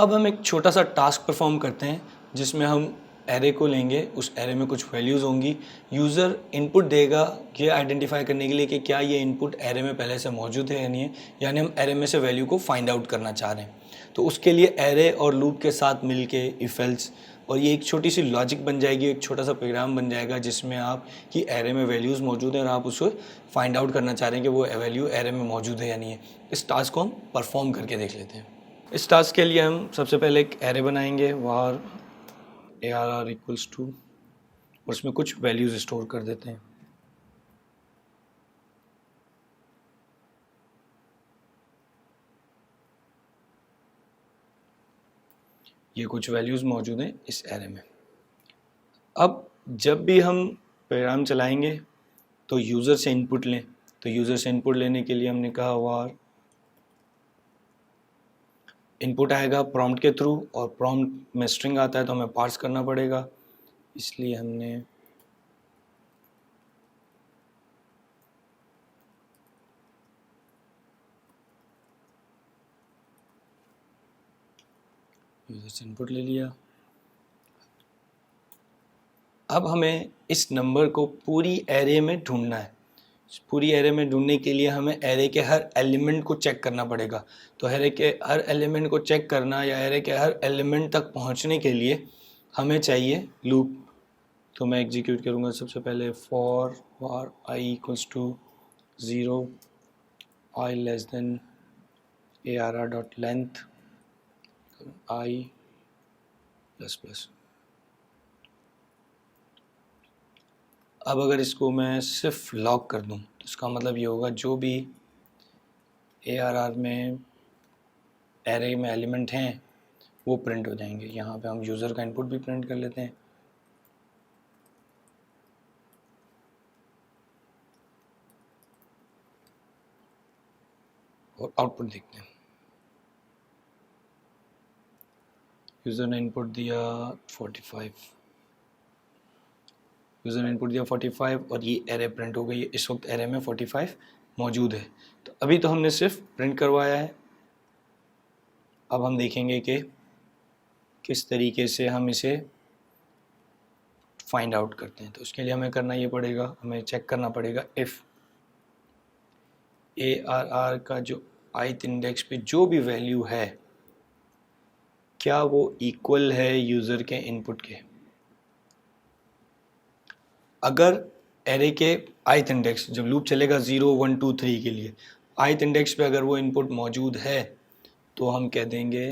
अब हम एक छोटा सा टास्क परफॉर्म करते हैं जिसमें हम एरे को लेंगे, उस एरे में कुछ वैल्यूज़ होंगी, यूज़र इनपुट देगा ये आइडेंटिफाई करने के लिए कि क्या ये इनपुट एरे में पहले से मौजूद है या नहीं है, यानी हम एरे में से वैल्यू को फाइंड आउट करना चाह रहे हैं। तो उसके लिए एरे और लूप के साथ मिलके इफ एल्स और ये एक छोटी सी लॉजिक बन जाएगी, एक छोटा सा प्रोग्राम बन जाएगा जिसमें आप कि एरे में वैल्यूज़ मौजूद हैं और आप उसको फाइंड आउट करना चाह रहे हैं कि वो वैल्यू एरे में मौजूद है या नहीं है। इस टास्क को हम परफॉर्म करके देख लेते हैं। इस टास्क के लिए हम सबसे पहले एक एरे बनाएंगे var arr इक्वल्स टू और उसमें कुछ वैल्यूज़ स्टोर कर देते हैं। ये कुछ वैल्यूज़ मौजूद हैं इस एरे में। अब जब भी हम प्रोग्राम चलाएंगे तो यूज़र से इनपुट लें। तो यूज़र से इनपुट लेने के लिए हमने कहा var इनपुट आएगा प्रॉम्प्ट के थ्रू और प्रॉम्प्ट में स्ट्रिंग आता है तो हमें पार्स करना पड़ेगा, इसलिए हमने यूज़र से इनपुट ले लिया। अब हमें इस नंबर को पूरी एरे में ढूंढना है। पूरी एरे में ढूंढने के लिए हमें एरे के हर एलिमेंट को चेक करना पड़ेगा। तो एरे के हर एलिमेंट को चेक करना या एरे के हर एलिमेंट तक पहुंचने के लिए हमें चाहिए लूप। तो मैं एग्जीक्यूट करूंगा सबसे पहले for var I equals to 0 I less than arr dot length I plus plus. अब अगर इसको मैं सिर्फ लॉग कर दूं तो इसका मतलब ये होगा जो भी arr में एरे में एलिमेंट हैं वो प्रिंट हो जाएंगे। यहाँ पे हम यूज़र का इनपुट भी प्रिंट कर लेते हैं। और आउटपुट देखते हैं। यूज़र ने इनपुट दिया 45, यूज़र ने इनपुट दिया 45 और ये एरे प्रिंट हो गई है। इस वक्त एरे में 45 मौजूद है। तो अभी तो हमने सिर्फ प्रिंट करवाया है। अब हम देखेंगे कि किस तरीके से हम इसे फाइंड आउट करते हैं। तो उसके लिए हमें करना ये पड़ेगा, हमें चेक करना पड़ेगा इफ़ arr का जो ith इंडेक्स पे जो भी वैल्यू है क्या वो इक्वल है यूज़र के इनपुट के। अगर एरे के ith इंडेक्स जब लूप चलेगा 0 1 2 3 के लिए ith इंडेक्स पे अगर वो इनपुट मौजूद है तो हम कह देंगे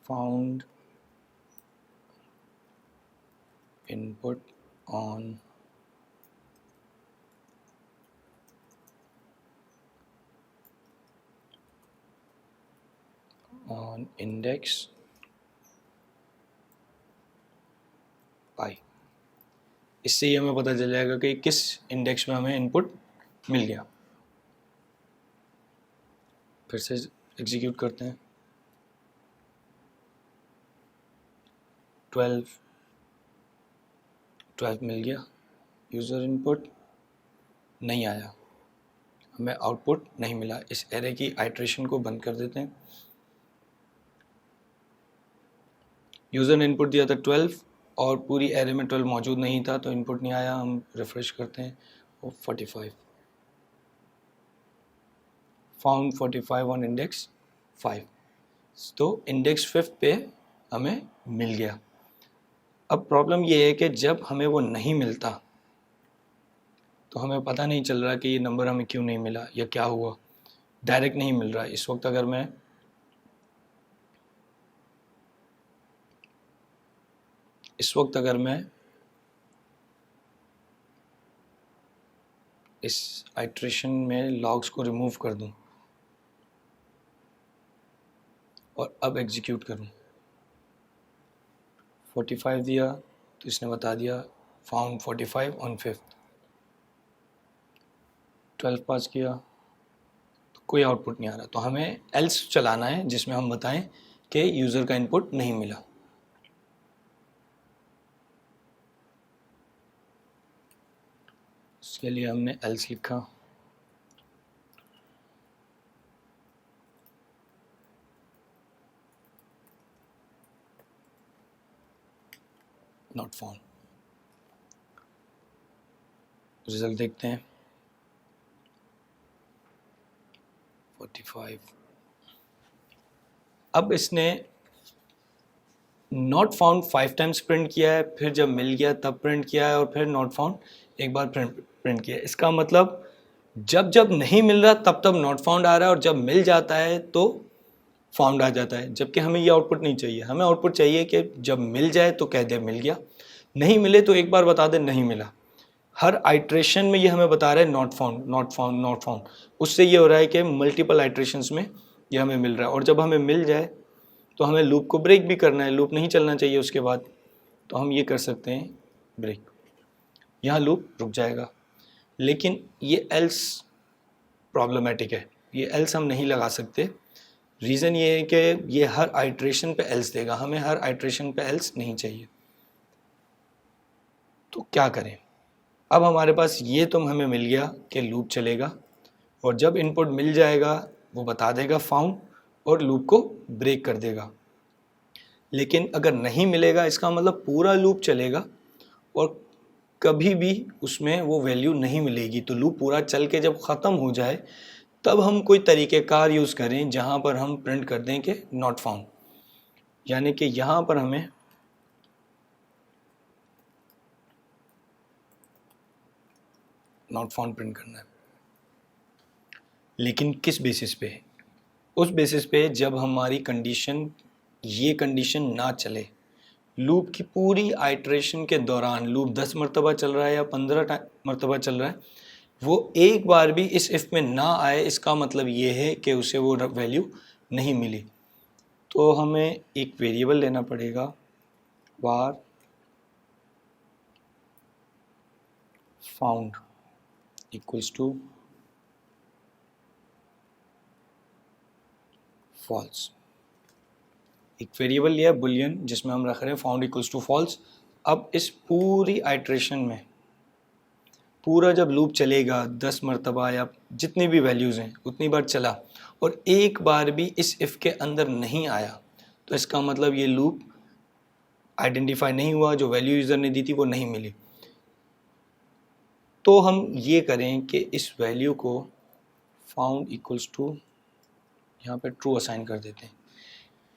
फाउंड इनपुट ऑन इंडेक्स आई। इससे ही हमें पता चल जाएगा कि किस इंडेक्स में हमें इनपुट मिल गया। फिर से एग्जीक्यूट करते हैं। 12 मिल गया। यूज़र इनपुट नहीं आया, हमें आउटपुट नहीं मिला। इस एरे की आइट्रेशन को बंद कर देते हैं। यूज़र ने इनपुट दिया था 12 और पूरी एरे में 12 मौजूद नहीं था तो इनपुट नहीं आया। हम रिफ्रेश करते हैं और 45 फाउंड 45 ऑन इंडेक्स 5। तो इंडेक्स 5 पे हमें मिल गया। अब प्रॉब्लम ये है कि जब हमें वो नहीं मिलता तो हमें पता नहीं चल रहा कि ये नंबर हमें क्यों नहीं मिला या क्या हुआ, डायरेक्ट नहीं मिल रहा। इस वक्त अगर मैं इस आइट्रेशन में लॉग्स को रिमूव कर दूं और अब एग्जीक्यूट करूं, 45 दिया तो इसने बता दिया फाउंड 45 ऑन 5। 12 पास किया तो कोई आउटपुट नहीं आ रहा। तो हमें एल्स चलाना है जिसमें हम बताएं कि यूज़र का इनपुट नहीं मिला। इसके लिए हमने एल्स लिखा, नॉट फाउंड। रिजल्ट देखते हैं 45। अब इसने नॉट फाउंड 5 टाइम्स प्रिंट किया है, फिर जब मिल गया तब प्रिंट किया है, और फिर नॉट फाउंड एक बार प्रिंट किया है। इसका मतलब जब जब नहीं मिल रहा तब तब नॉट फाउंड आ रहा है, और जब मिल जाता है तो फाउंड आ जाता है। जबकि हमें ये आउटपुट नहीं चाहिए, हमें आउटपुट चाहिए कि जब मिल जाए तो कह दे मिल गया, नहीं मिले तो एक बार बता दे नहीं मिला। हर आइट्रेशन में ये हमें बता रहा है not found, not found, not found. उससे ये हो रहा है कि मल्टीपल आइट्रेशंस में ये हमें मिल रहा है, और जब हमें मिल जाए तो हमें लूप को ब्रेक भी करना है, लूप नहीं चलना चाहिए उसके बाद, तो हम ये कर सकते हैं ब्रेक, यहाँ लूप रुक जाएगा। लेकिन ये एल्स प्रॉब्लमेटिक है, ये एल्स हम नहीं लगा सकते। रीज़न ये है कि ये हर आइट्रेशन पे एल्स देगा, हमें हर आइट्रेशन पे एल्स नहीं चाहिए। तो क्या करें? अब हमारे पास ये तो हमें मिल गया कि लूप चलेगा, और जब इनपुट मिल जाएगा वो बता देगा फाउंड और लूप को ब्रेक कर देगा। लेकिन अगर नहीं मिलेगा इसका मतलब पूरा लूप चलेगा और कभी भी उसमें वो वैल्यू नहीं मिलेगी। तो लूप पूरा चल के जब ख़त्म हो जाए तब हम कोई तरीक़ेकार यूज़ करें जहाँ पर हम प्रिंट कर दें कि नॉट फाउंड, यानी कि यहाँ पर हमें नॉट फाउंड प्रिंट करना है। लेकिन किस बेसिस पे? उस बेसिस पे जब हमारी कंडीशन, ये कंडीशन ना चले, लूप की पूरी आइट्रेशन के दौरान, लूप 10 मरतबा चल रहा है या 15 मरतबा चल रहा है, वो एक बार भी इस इफ़ में ना आए, इसका मतलब ये है कि उसे वो वैल्यू नहीं मिली। तो हमें एक वेरिएबल लेना पड़ेगा, वार फाउंड इक्वल्स टू फॉल्स। एक वेरिएबल लिया है बुलियन, जिसमें हम रख रहे हैं फाउंड इक्वल्स टू फॉल्स। अब इस पूरी आइट्रेशन में पूरा जब लूप चलेगा 10 मरतबा या जितनी भी वैल्यूज़ हैं उतनी बार चला, और एक बार भी इस इफ़ के अंदर नहीं आया, तो इसका मतलब ये लूप आइडेंटिफाई नहीं हुआ, जो वैल्यू यूज़र ने दी थी वो नहीं मिली। तो हम ये करें कि इस वैल्यू को फाउंड इक्वल्स टू, यहाँ पे ट्रू असाइन कर देते हैं।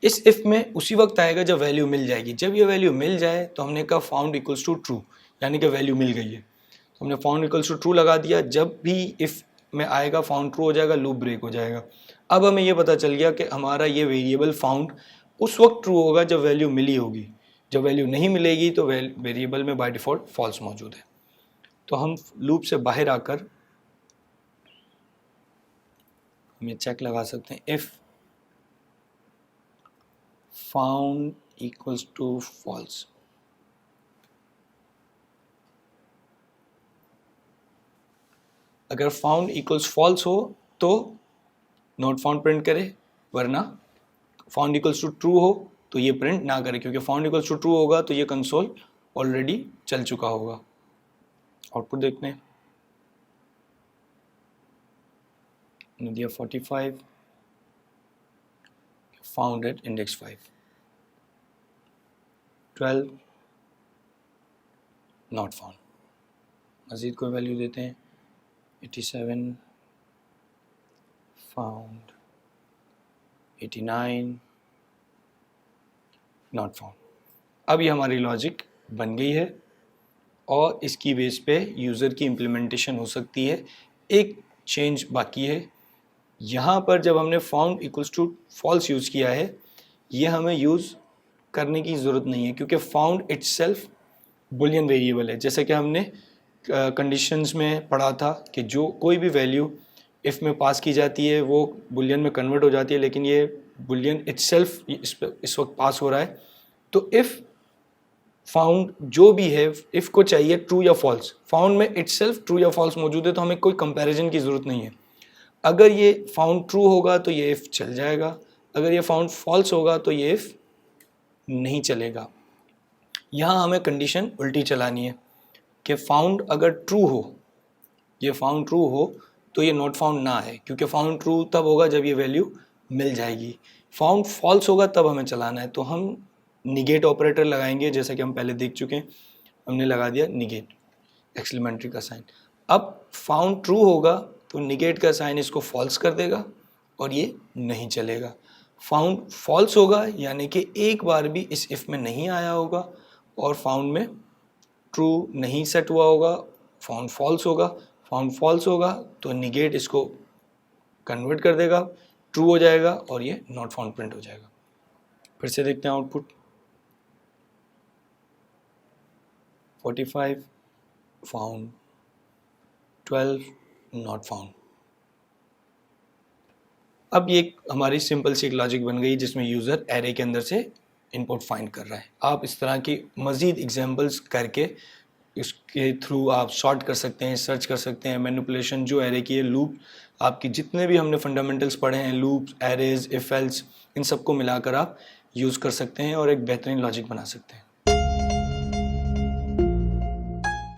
इस इफ़ में उसी वक्त आएगा जब वैल्यू मिल जाएगी। जब ये वैल्यू मिल जाए तो हमने कहा फाउंड इक्वल्स टू ट्रू, यानी कि वैल्यू मिल गई है, तो हमने फाउंड इक्वल्स टू ट्रू लगा दिया। जब भी इफ़ में आएगा फाउंड ट्रू हो जाएगा, लूप ब्रेक हो जाएगा। अब हमें ये पता चल गया कि हमारा ये वेरिएबल फाउंड उस वक्त ट्रू होगा जब वैल्यू मिली होगी, जब वैल्यू नहीं मिलेगी तो वेरिएबल में बाय डिफ़ॉल्ट फॉल्स मौजूद है। तो हम लूप से बाहर आकर हम ये चेक लगा सकते हैं, if found equals to false, अगर फाउंड इक्वल्स फॉल्स हो तो नॉट फाउंड प्रिंट करे, वरना फाउंड इक्वल्स टू ट्रू हो तो ये प्रिंट ना करे, क्योंकि फाउंड इक्वल्स टू ट्रू होगा तो ये कंसोल ऑलरेडी चल चुका होगा। आउटपुट देखते हैं, दिया 45, found at index 5, 12 not found. मज़ीद कोई वैल्यू देते हैं, 87 फाउंड, 89 नॉट फाउंड। अब ये हमारी लॉजिक बन गई है और इसकी बेस पे यूज़र की इम्प्लीमेंटेशन हो सकती है। एक चेंज बाकी है, यहाँ पर जब हमने found equals to false use किया है, ये हमें यूज़ करने की ज़रूरत नहीं है, क्योंकि फाउंड इटसेल्फ बुलियन वेरिएबल है। जैसे कि हमने कंडीशंस में पढ़ा था कि जो कोई भी वैल्यू इफ़ में पास की जाती है वो बुलियन में कन्वर्ट हो जाती है, लेकिन ये बुलियन इटसेल्फ इस वक्त पास हो रहा है। तो इफ़ फाउंड जो भी है, इफ़ को चाहिए ट्रू या फॉल्स, फाउंड में इटसेल्फ ट्रू या फॉल्स मौजूद है, तो हमें कोई कंपैरिजन की ज़रूरत नहीं है। अगर ये फाउंड ट्रू होगा तो ये इफ़ चल जाएगा, अगर ये फाउंड फॉल्स होगा तो ये इफ़ नहीं चलेगा। यहाँ हमें कंडीशन उल्टी चलानी है कि फाउंड अगर ट्रू हो ये फाउंड ट्रू हो तो ये नॉट फाउंड ना है, क्योंकि फाउंड ट्रू तब होगा जब ये वैल्यू मिल जाएगी। फाउंड फॉल्स होगा तब हमें चलाना है, तो हम निगेट ऑपरेटर लगाएंगे, जैसा कि हम पहले देख चुके हैं, हमने लगा दिया निगेट एक्सक्लेमेटरी का साइन। अब फाउंड ट्रू होगा तो निगेट का साइन इसको फॉल्स कर देगा और ये नहीं चलेगा। फाउंड फॉल्स होगा यानी कि एक बार भी इस इफ में नहीं आया होगा और फाउंड में ट्रू नहीं सेट हुआ होगा, फाउंड फॉल्स होगा। फाउंड फॉल्स होगा तो निगेट इसको कन्वर्ट कर देगा, ट्रू हो जाएगा और ये नॉट फाउंड प्रिंट हो जाएगा। फिर से देखते हैं आउटपुट। 45 found, 12 not found. अब ये हमारी सिंपल सी एक लॉजिक बन गई जिसमें यूज़र एरे के अंदर से इनपुट फाइंड कर रहा है। आप इस तरह की मज़ीद एग्जांपल्स करके इसके थ्रू आप सॉर्ट कर सकते हैं, सर्च कर सकते हैं, मैनिपुलेशन जो एरे की है, लूप, आपकी जितने भी हमने फंडामेंटल्स पढ़े हैं, लूप्स, एरेज, इफ एल्स, इन सबको मिलाकर आप यूज़ कर सकते हैं और एक बेहतरीन लॉजिक बना सकते हैं।